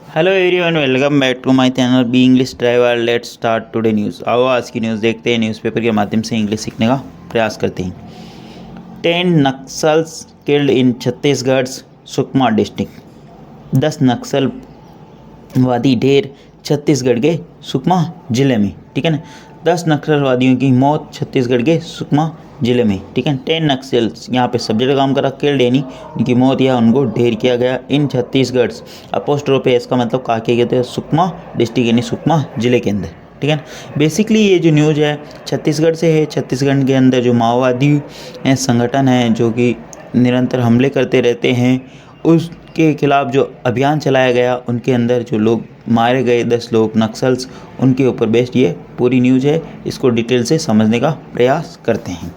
Hello everyone, welcome back to my channel B English driver. Let's start today news. आओ आज की news देखते हैं। न्यूज़पेपर के माध्यम से इंग्लिश सीखने का प्रयास करते हैं। 10 Naxals killed in Chhattisgarh Sukma district. 10 नक्सलवादी ढेर छत्तीसगढ़ के सुकमा जिले में। ठीक है ना, 10 नक्सलवादियों की मौत छत्तीसगढ़ के सुकमा जिले में। ठीक है, 10 नक्सल्स यहाँ पे सब्जेक्ट काम करा, किल्ड यानी उनकी मौत या उनको ढेर किया गया इन छत्तीसगढ़। अपोस्ट्रोफे इसका मतलब कहा किए गए थे सुकमा डिस्ट्रिक्ट यानी सुकमा जिले के अंदर। ठीक है, बेसिकली ये जो न्यूज़ है छत्तीसगढ़ से है। छत्तीसगढ़ के अंदर जो माओवादी संगठन है जो कि निरंतर हमले करते रहते हैं, उसके खिलाफ जो अभियान चलाया गया, उनके अंदर जो लोग मारे गए 10 लोग नक्सल्स, उनके ऊपर बेस्ड ये पूरी न्यूज़ है। इसको डिटेल से समझने का प्रयास करते हैं।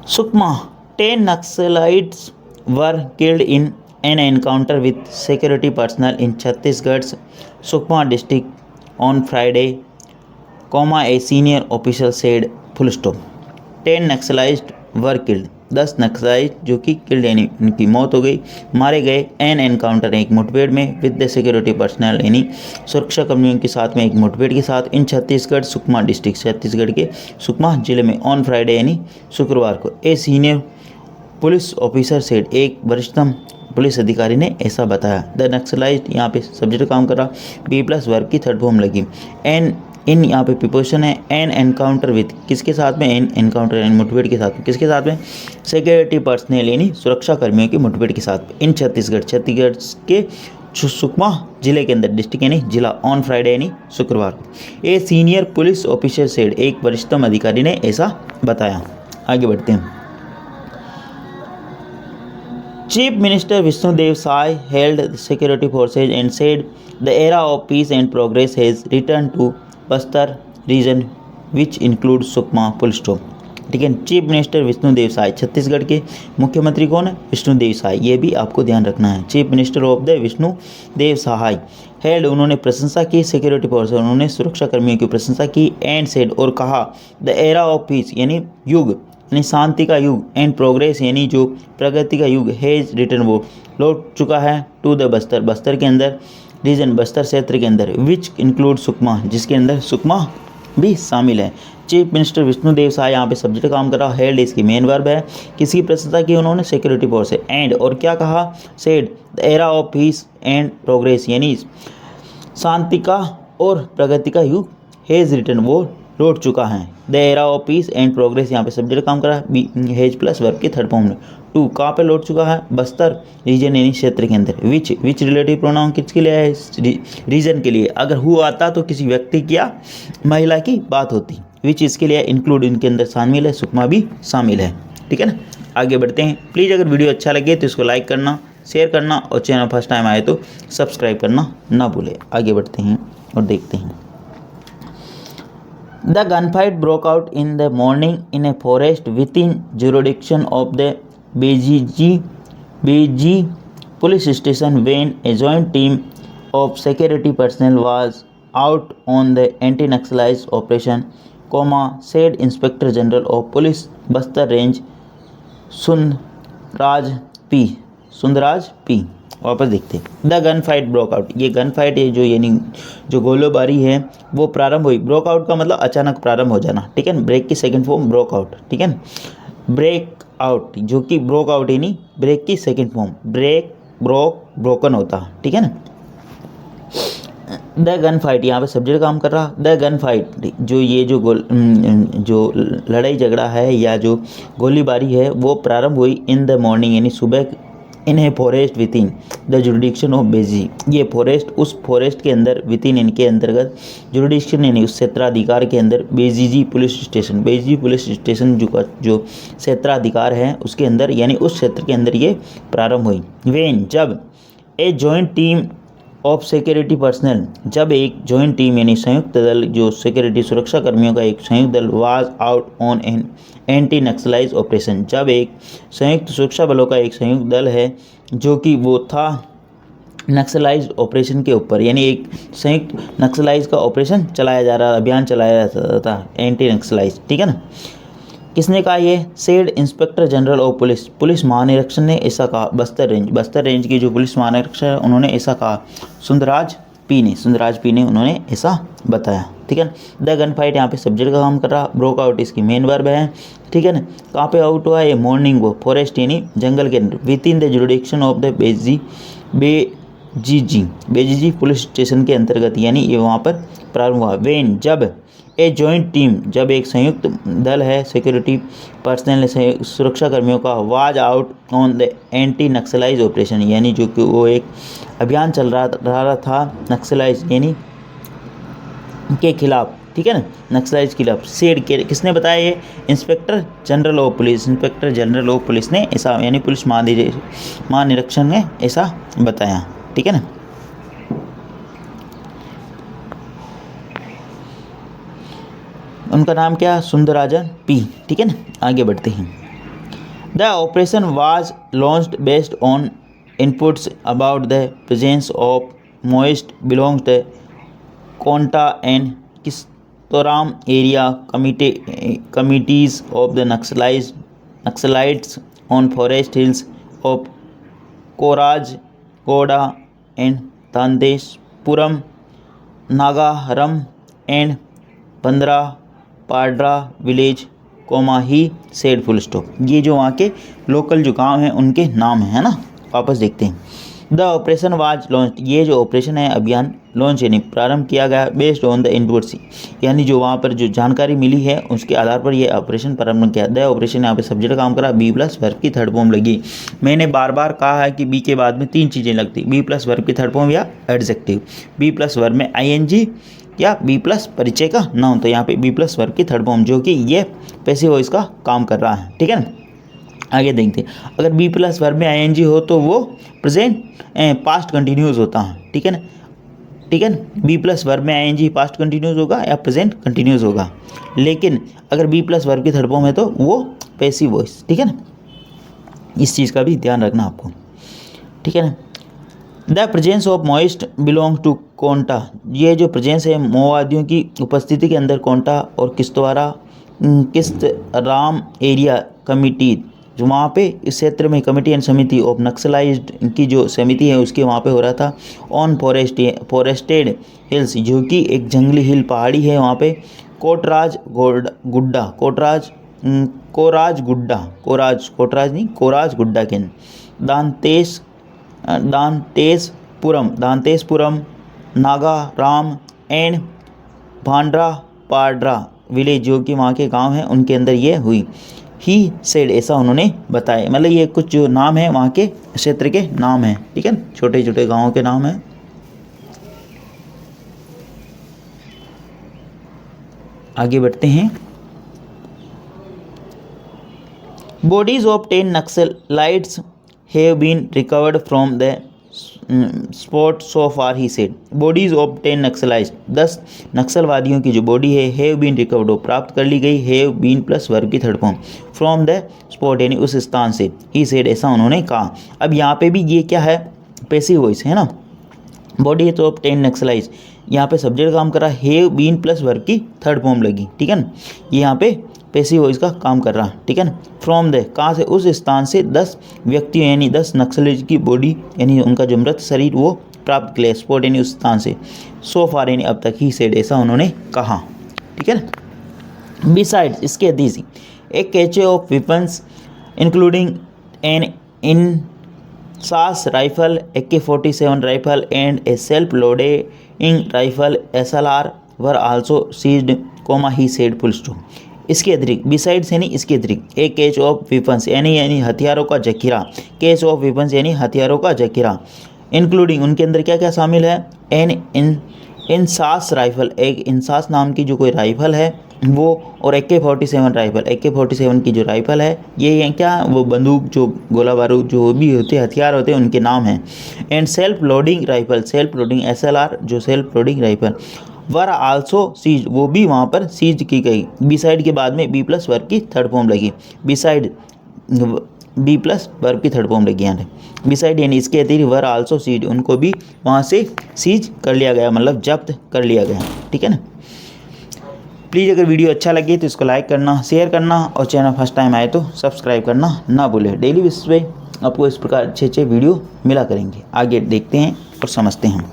Sukma, 10 Naxalites were killed in an encounter with security personnel in Chhattisgarh's Sukma district on Friday, a senior official said. Full stop. 10 Naxalites were killed. 10 naxalite जो कि किल्ड यानी उनकी मौत हो गई, मारे गए एन एनकाउंटर एक मुठभेड़ में विद द सिक्योरिटी पर्सनल यानी सुरक्षा कर्मियों के साथ में एक मुठभेड़ के साथ इन छत्तीसगढ़ सुकमा डिस्ट्रिक्ट छत्तीसगढ़ के सुकमा जिले में ऑन फ्राइडे यानी शुक्रवार को। A senior police officer said, एक वरिष्ठतम पुलिस अधिकारी ने ऐसा बताया। द नक्सलाइट यहाँ पे सब्जेक्ट काम कर रहा, बी प्लस वर्ब की थर्ड फॉर्म लगी। एन इन यहाँ पे प्रिपोजिशन है। एन एनकाउंटर विथ किसके साथ में, एन एनकाउंटर यानी मुठभेड़ के साथ में, किसके साथ में, सिक्योरिटी पर्सनल यानी सुरक्षा कर्मियों की मुठभेड़ के साथ में इन छत्तीसगढ़ के सुकमा जिले के अंदर, डिस्ट्रिक्ट यानी जिला, ऑन फ्राइडे यानी शुक्रवार को। A senior police officer said, एक वरिष्ठतम अधिकारी ने ऐसा बताया। आगे बढ़ते हैं। Chief Minister Vishnudev Sai hailed the security forces and said the era of peace and progress has returned to Bastar region, which includes Sukma. Full stop. ठीक है, चीफ मिनिस्टर विष्णुदेव साय, छत्तीसगढ़ के मुख्यमंत्री कौन है, विष्णुदेव साय, ये भी आपको ध्यान रखना है। Chief minister of the Vishnudeo Sahay held, उन्होंने प्रशंसा की, सिक्योरिटी फोर्स उन्होंने सुरक्षा कर्मियों की प्रशंसा की, एंड सेड और कहा, द एरा ऑफ पीस यानी युग यानी शांति का युग, एंड प्रोग्रेस यानी जो प्रगति का युग, हैज़ रिटर्न वो लौट चुका है, टू द बस्तर बस्तर के अंदर, रीजन बस्तर क्षेत्र के अंदर, विच इंक्लूड सुकमा जिसके अंदर सुकमा भी शामिल है। चीफ मिनिस्टर विष्णुदेव साय यहाँ पे सब्जेक्ट काम कर रहा, हेल्ड इसकी मेन वर्ब है, किसकी प्रशंसा की उन्होंने, सिक्योरिटी फोर्स से, एंड और क्या कहा, said the era of piece and progress यानी शांति का और प्रगति का युग, हैज़ रिटर्न वो लौट चुका है। The era of piece and progress यहाँ पे सब्जेक्ट काम करा, हैज प्लस वर्ब की थर्ड फॉर्म में। टू कहाँ पे लौट चुका है, बस्तर रीजन यानी क्षेत्र के अंदर। विच रिलेटिव प्रोनाउन किसके लिए है, रीजन के लिए। अगर हु आता तो किसी व्यक्ति की या महिला की बात होती। विच इसके लिए, इंक्लूड इनके अंदर शामिल है, सुकमा भी शामिल है। ठीक है ना, आगे बढ़ते हैं। प्लीज़ अगर वीडियो अच्छा लगे तो इसको लाइक करना, शेयर करना और चैनल फर्स्ट टाइम आए तो सब्सक्राइब करना ना भूले। आगे बढ़ते हैं और देखते हैं। The gunfight broke out in the morning in a forest within jurisdiction of the Beji police station when a joint team of security personnel was out on the anti-Naxalite operation, said Inspector General of Police Bastar Range Sundarraj P. वापस देखते हैं। The gun fight broke out, ये gun fight है जो यानी जो गोलीबारी है वो प्रारंभ हुई। ब्रोक आउट का मतलब अचानक प्रारंभ हो जाना। ठीक है, ब्रेक की सेकंड फॉर्म ब्रोक आउट। ठीक है, ब्रेक आउट जो कि ब्रोक आउट यानी ब्रेक की second form, break broke broken होता। ठीक है ना। द गन फाइट यहाँ पे सब्जेक्ट काम कर रहा। द गन फाइट जो ये जो लड़ाई झगड़ा है या जो गोलीबारी है वो प्रारंभ हुई इन द मॉर्निंग यानी सुबह, इन है forest within the jurisdiction of Bejji, ये फॉरेस्ट उस फॉरेस्ट के अंदर, विद इन इनके अंतर्गत, जुरिडिक्शन यानी उस क्षेत्राधिकार के अंदर, बेजीजी पुलिस स्टेशन, बेजी पुलिस स्टेशन जो क्षेत्राधिकार है उसके अंदर यानी उस क्षेत्र के अंदर ये प्रारंभ हुई। वेन जब, a joint team of security personnel जब एक जॉइंट टीम यानी संयुक्त दल जो सिक्योरिटी सुरक्षा कर्मियों का एक संयुक्त दल, was out on an anti Naxalites operation, जब एक संयुक्त सुरक्षा बलों का एक संयुक्त दल है जो कि वो था नक्सलाइज ऑपरेशन के ऊपर, यानी एक संयुक्त नक्सलाइज का ऑपरेशन चलाया जा रहा, अभियान चलाया जा रहा था, एंटी नक्सलाइज। ठीक है ना। किसने कहा ये? Said inspector general of police, police महानिरीक्षक ने ऐसा कहा। बस्तर रेंज की जो पुलिस महानिरीक्षक है उन्होंने ऐसा कहा। सुंदरराज पी ने उन्होंने ऐसा बताया। ठीक है। द गन फाइट यहाँ पे सब्जेक्ट का काम कर रहा। ब्रोक आउट इसकी मेन वर्ब है। ठीक है ना। कहाँ पे आउट हुआ? ये मॉर्निंग वो फॉरेस्ट यानी जंगल के अंदर within the jurisdiction of the Bejji police station के अंतर्गत, यानी ये वहाँ पर प्रारंभ हुआ। वेन जब ए जॉइंट टीम, जब एक संयुक्त दल है सिक्योरिटी पर्सनल सुरक्षा कर्मियों का was out on the anti Naxalites operation, यानी जो कि वो एक अभियान चल रहा था नक्सलाइज यानी के खिलाफ। ठीक है ना, नक्सलाइज के खिलाफ। सेड के किसने बताया? ये इंस्पेक्टर जनरल ऑफ पुलिस ने ऐसा, यानी पुलिस महानिरीक्षक ने ऐसा बताया। ठीक है ना। उनका नाम क्या? सुंदरराजन पी। ठीक है ना। आगे बढ़ते हैं। The operation was launched based on inputs about the presence of Maoist belongs the Konta and Kistaram area committees of the Naxalites on forest hills of Korajguda and Tanteshpuram, Nagaram and Pandra Padra village he said full stop. ये जो वहाँ के local जो गांव हैं उनके नाम है ना। वापस देखते हैं। द ऑपरेशन वाज लॉन्च, ये जो ऑपरेशन है अभियान लॉन्च यानी प्रारंभ किया गया बेस्ड ऑन द इनपुट्स, यानी जो वहाँ पर जो जानकारी मिली है उसके आधार पर यह ऑपरेशन प्रारंभ किया। द ऑपरेशन यहाँ पे सब्जेक्ट काम करा। बी प्लस वर्ब की थर्ड फॉर्म लगी। मैंने बार बार कहा है कि बी के बाद में 3 चीज़ें लगती, बी प्लस वर्ब की थर्ड फॉर्म या एडजेक्टिव। बी प्लस वर्ब में ING या बी प्लस परिचय का नाउन, तो यहाँ पे बी प्लस वर्ब की थर्ड फॉर्म जो कि ये पैसिव वॉइस का काम कर रहा है। ठीक है ना। आगे देखते हैं। अगर बी प्लस वर्ब में ING हो तो वो प्रेजेंट पास्ट कंटिन्यूस होता है। ठीक है ना। ठीक है ना। बी प्लस वर्ब में ING पास्ट कंटिन्यूस होगा या प्रेजेंट कंटिन्यूस होगा। लेकिन अगर बी प्लस वर्ब की थर्ड फॉर्म है तो वो पैसिव वॉइस। ठीक है ना। इस चीज़ का भी ध्यान रखना आपको। ठीक है ना। The presence of moist belong to Konta, ये जो प्रेजेंस है माओवादियों की उपस्थिति के अंदर कोंटा और किस्तराम एरिया कमिटी, जो वहाँ पे इस क्षेत्र में कमेटी एंड समिति ऑफ नक्सलाइज्ड की जो समिति है उसके वहाँ पे हो रहा था। ऑन फॉरेस्टेड हिल्स, जो कि एक जंगली हिल पहाड़ी है वहाँ पे। कोटराज गुड्डा के दांतेशपुरम, नागाराम एंड भांड्रा पाड्रा विलेज, जो कि वहाँ के गांव हैं उनके अंदर ये हुई। ही सेड, ऐसा उन्होंने बताया। मतलब ये कुछ जो नाम है वहाँ के क्षेत्र के नाम हैं। ठीक है, छोटे छोटे गांवों के नाम हैं। आगे बढ़ते हैं। Bodies of 10 Naxalites have been recovered from the spot so far, he said. Bodies of 10 Naxalites, 10 नक्सलवादियों की जो बॉडी है हैव बीन रिकवर्ड, प्राप्त कर ली गई। हैव बीन प्लस वर्ब की third form, from the spot यानी उस स्थान से। ही सेड, ऐसा उन्होंने कहा। अब यहाँ पे भी ये क्या है? पैसिव वॉइस है ना। बॉडीज ऑफ 10 नक्सलाइट्स, यहाँ पे सब्जेक्ट काम कर रहा है। हैव बीन प्लस वर्ब की थर्ड फॉर्म लगी। ठीक है ना। ये यहाँ पे पैसिव वॉइस का काम कर रहा है। ठीक है ना। फ्रॉम द, कहाँ से? उस स्थान से 10 व्यक्तियों यानी 10 नक्सलीज की बॉडी यानी उनका जो मृत शरीर वो प्राप्त किया। स्पॉट यानी उस स्थान से। सो फार यानी अब तक। ही सेड, ऐसा उन्होंने कहा। ठीक है ना। बिसाइड्स, इसके अधीज एक cache of weapons including an INSAS rifle, AK-47 rifle and a self loading rifle SLR were also seized, he said full stop. इसके अतिरिक्त, बिसाइड्स यानी इसके अतिरिक्त, एक कैच ऑफ वेपन्स यानी हथियारों का जखीरा। कैच ऑफ वेपन्स यानी हथियारों का जखीरा। इंक्लूडिंग, उनके अंदर क्या क्या शामिल है? एन इंसास राइफल, एक इंसास नाम की जो कोई राइफल है वो, और AK-47 राइफल, AK-47 की जो राइफल है ये क्या? वो बंदूक जो गोला बारूद जो भी होते हथियार होते हैं उनके नाम हैं। And self loading rifle, self loading SLR जो self loading rifle. Were also seize, वो भी वहाँ पर सीज की गई। बिसाइड के बाद में बी प्लस वर्ब की थर्ड फॉर्म लगी। बिसाइड बी प्लस वर्ब की थर्ड फॉर्म लगी यहाँ बिसाइड यानी इसके अतिरिक्त। वर आल्सो सीज, उनको भी वहाँ से सीज कर लिया गया, मतलब जब्त कर लिया गया। ठीक है ना। प्लीज़ अगर वीडियो अच्छा लगे तो इसको लाइक करना, शेयर करना और चैनल फर्स्ट टाइम आए तो सब्सक्राइब करना ना भूलें। डेली बेसिस पे आपको इस प्रकार अच्छे अच्छे वीडियो मिला करेंगे। आगे देखते हैं और समझते हैं।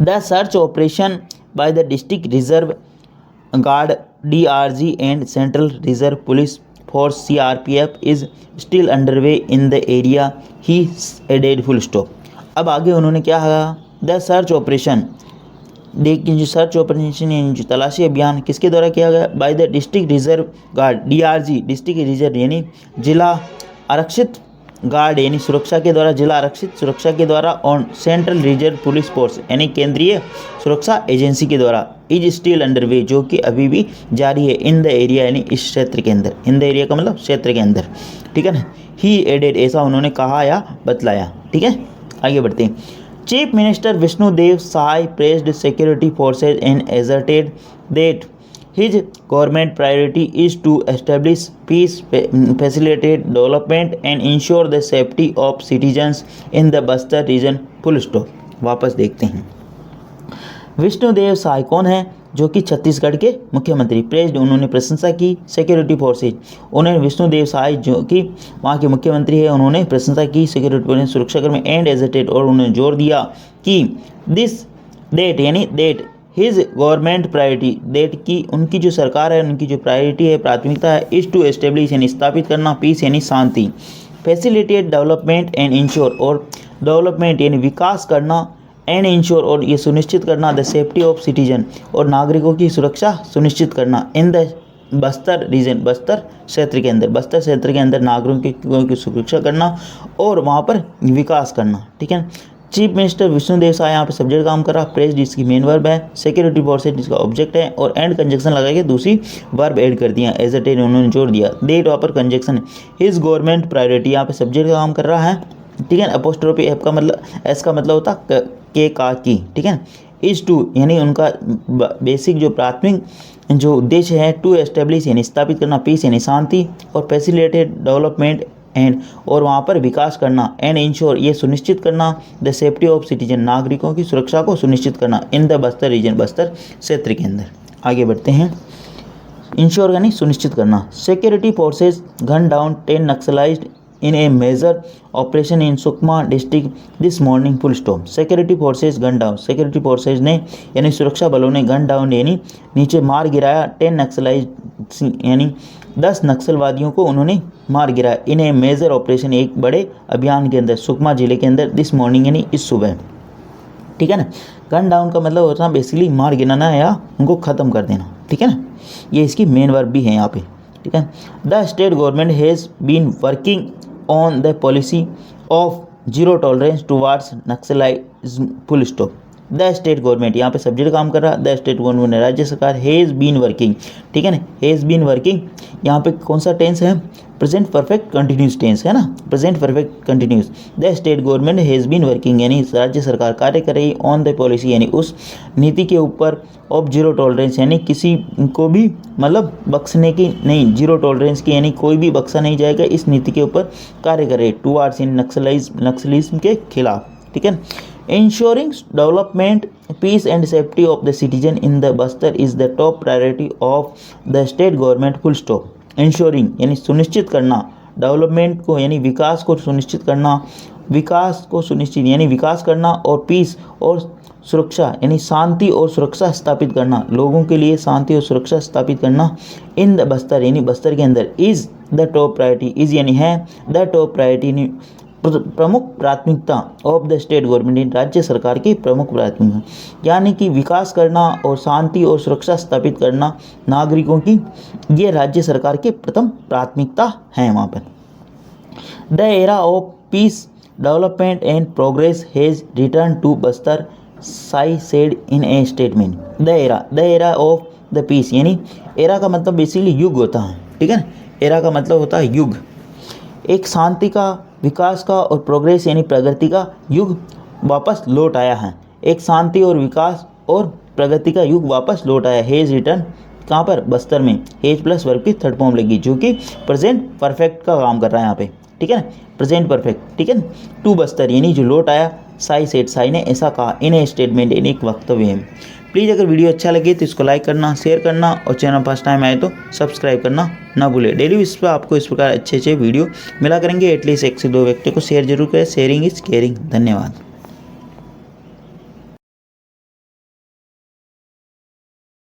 The search operation by the district reserve guard DRG and central reserve police force CRPF is still underway in the area he added full stop. अब आगे उन्होंने क्या कहा, द सर्च ऑपरेशन, देखिए जो सर्च ऑपरेशन यानी जो तलाशी अभियान किसके द्वारा किया गया, bye the district reserve guard DRG, district reserve यानी जिला आरक्षित गार्ड यानी सुरक्षा के द्वारा, जिला आरक्षित सुरक्षा के द्वारा, और सेंट्रल रिजर्व पुलिस फोर्स यानी केंद्रीय सुरक्षा एजेंसी के द्वारा, इज स्टिल अंडरवे जो कि अभी भी जारी है, इन द एरिया यानी इस क्षेत्र के अंदर, इन द एरिया का मतलब क्षेत्र के अंदर, ठीक है ना। ही एडेड ऐसा उन्होंने कहा या बतलाया, ठीक है। आगे बढ़ते हैं। Chief minister Vishnudeo Sai praised security forces and asserted that his government priority is to establish peace, facilitate development and ensure the safety of citizens in the Bastar region full stop। वापस देखते हैं। विष्णुदेव साय कौन है, जो कि छत्तीसगढ़ के मुख्यमंत्री, प्रेज्ड उन्होंने प्रशंसा की, सिक्योरिटी फोर्सेज उन्होंने विष्णुदेव साय जो कि वहाँ के मुख्यमंत्री है उन्होंने प्रशंसा की सिक्योरिटी फोर्सेज सुरक्षाकर्मी एंड एजर्टेड और उन्होंने जोर दिया कि दिस डेट यानी that his government priority that की उनकी जो सरकार है उनकी जो प्रायोरिटी है प्राथमिकता है, इज टू एस्टेब्लिश यानी स्थापित करना, पीस यानी शांति, फैसिलिटेट डेवलपमेंट एंड इंश्योर और डेवलपमेंट यानी विकास करना, एंड इंश्योर और ये सुनिश्चित करना, द सेफ्टी ऑफ सिटीजन और नागरिकों की सुरक्षा सुनिश्चित करना, in the Bastar region Bastar क्षेत्र के अंदर, बस्तर क्षेत्र के अंदर नागरिकों की सुरक्षा करना और वहाँ पर विकास करना, ठीक है। चीफ मिनिस्टर विष्णुदेव साय यहाँ पे सब्जेक्ट काम कर रहा, प्रेस जिसकी मेन वर्ब है, सिक्योरिटी फोर्सेज जिसका ऑब्जेक्ट है और एंड कंजक्शन लगा के दूसरी वर्ब ऐड कर दिया, एजर्टेड उन्होंने जोड़ दिया, डेट वहाँ पर कंजक्शन है, हिज गवर्नमेंट प्रायोरिटी यहाँ पे सब्जेक्ट का काम कर रहा है, ठीक है। अपोस्ट्रोफी एफ का मतलब एस का मतलब होता के का की, ठीक है। इज टू यानी उनका बेसिक जो प्राथमिक जो उद्देश्य है, टू एस्टेब्लिश यानी स्थापित करना, पीस यानी शांति और फैसिलिटेट डेवलपमेंट एंड और वहाँ पर विकास करना, एंड इंश्योर ये सुनिश्चित करना, द सेफ्टी ऑफ सिटीजन नागरिकों की सुरक्षा को सुनिश्चित करना, in the Bastar region Bastar क्षेत्र के अंदर। आगे बढ़ते हैं। इंश्योर यानी सुनिश्चित करना। Security forces gun down 10 naxalites in a major operation in Sukma district this morning full stop. Security forces gun down, security forces ने यानी सुरक्षा बलों ने गन डाउन यानी नीचे मार गिराया, 10 नक्सलाइज यानी 10 नक्सलवादियों को उन्होंने मार गिराया, इन ए मेजर ऑपरेशन एक बड़े अभियान के अंदर सुकमा जिले के अंदर, दिस मॉर्निंग यानी इस सुबह, ठीक है ना। गन डाउन का मतलब होता है बेसिकली मार गिराना या उनको ख़त्म कर देना, ठीक है ना। ये इसकी मेन वर्ब भी है यहाँ पे, ठीक है। The state government has been working on the policy of zero tolerance towards naxalism full stop. The state government यहाँ पे सब्जेक्ट काम कर रहा, द स्टेट गवर्नमेंट राज्य सरकार, हैज़ बीन वर्किंग, ठीक है ना। हैज़ बीन वर्किंग यहाँ पे कौन सा टेंस है, प्रेजेंट परफेक्ट कंटिन्यूस टेंस है ना, present perfect continuous. The state government has been working यानी राज्य सरकार कार्य कर रही, ऑन द पॉलिसी यानी उस नीति के ऊपर, ऑफ जीरो टॉलरेंस यानी किसी को भी मतलब बख्शने की नहीं, जीरो टॉलरेंस की यानी कोई भी बख्शा नहीं जाएगा, इस नीति के ऊपर कार्य कर रही, टुवार्ड्स इन नक्सलिज्म के खिलाफ, ठीक है। Ensuring development, peace and safety of the citizen in the Bastar is the top priority of the state government full stop। Ensuring यानी सुनिश्चित करना, डेवलपमेंट को यानी विकास को सुनिश्चित करना, विकास को सुनिश्चित यानी विकास करना, और पीस और सुरक्षा यानी शांति और सुरक्षा स्थापित करना, लोगों के लिए शांति और सुरक्षा स्थापित करना, इन द बस्तर यानी बस्तर के अंदर, is the top priority, is यानी है, द टॉप प्रायोरिटी प्रमुख प्राथमिकता ऑफ द स्टेट गवर्नमेंट राज्य सरकार की प्रमुख प्राथमिकता, यानी कि विकास करना और शांति और सुरक्षा स्थापित करना नागरिकों की, ये राज्य सरकार की प्रथम प्राथमिकता है वहाँ पर। The era of peace development and progress has return to Bastar, Sai said in a statement. The era of the peace यानी एरा का मतलब बेसिकली युग होता है, ठीक है ना। एरा का मतलब होता है युग, एक शांति का, विकास का और प्रोग्रेस यानी प्रगति का युग वापस लौट आया है, एक शांति और विकास और प्रगति का युग वापस लौट आया। हैज़ रिटर्न कहाँ पर, बस्तर में, हैज़ प्लस वर्ब की थर्ड फॉर्म लगी जो कि प्रेजेंट परफेक्ट का काम कर रहा है यहाँ पे, ठीक है ना, प्रेजेंट परफेक्ट, ठीक है ना। टू बस्तर यानी जो लौट आया, साई सेड साई ने ऐसा कहा, इन ए स्टेटमेंट यानी एक वक्तव्य है। प्लीज़ अगर वीडियो अच्छा लगे तो इसको लाइक करना, शेयर करना और चैनल फर्स्ट टाइम आए तो सब्सक्राइब करना ना भूलें। डेली इस पर आपको इस प्रकार अच्छे वीडियो मिला करेंगे। एटलीस्ट 1 से 2 व्यक्ति को शेयर जरूर करें। Sharing is caring. धन्यवाद।